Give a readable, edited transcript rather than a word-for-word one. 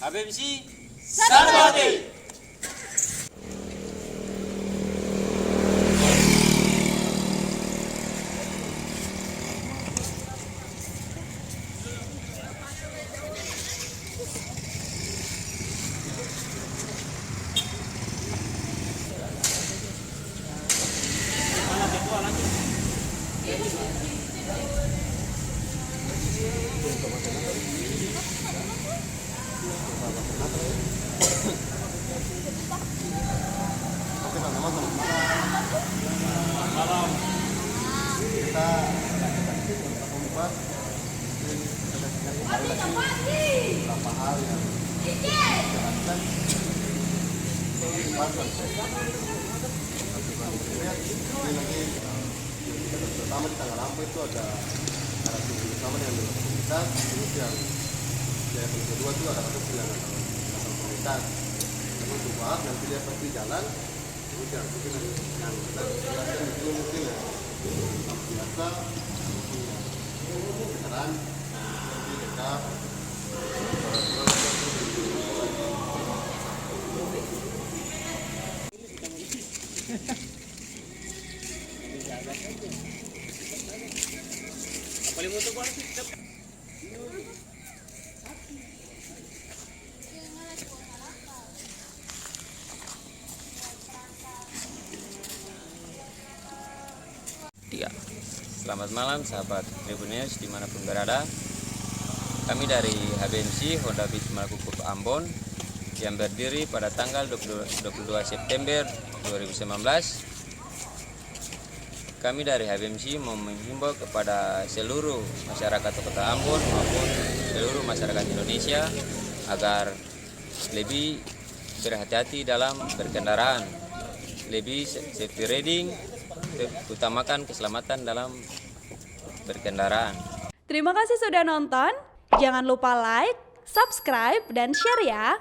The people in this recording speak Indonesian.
HBMC Saraswati. Malam kita membahas beberapa hal yang dijelaskan pertama di tanggal 6 itu ada narasi bersama dengan komunitas, kemudian yang kedua itu ada dengan komunitas. Namun coba nanti lihat pasti jalan. Mungkin yang itu mungkin ya biasa sekarang di dekat Paling mutu kuat sih. Selamat malam sahabat Tribunnews dimanapun berada. Kami dari HBMC Honda Bis Maluku Ambon yang berdiri pada tanggal 22 September 2019. Kami dari HBMC mau menghimbau kepada seluruh masyarakat Kota Ambon maupun seluruh masyarakat Indonesia agar lebih berhati-hati dalam berkendaraan, lebih safety riding, utamakan keselamatan dalam berkendaraan. Terima kasih sudah nonton. Jangan lupa like, subscribe, dan share ya.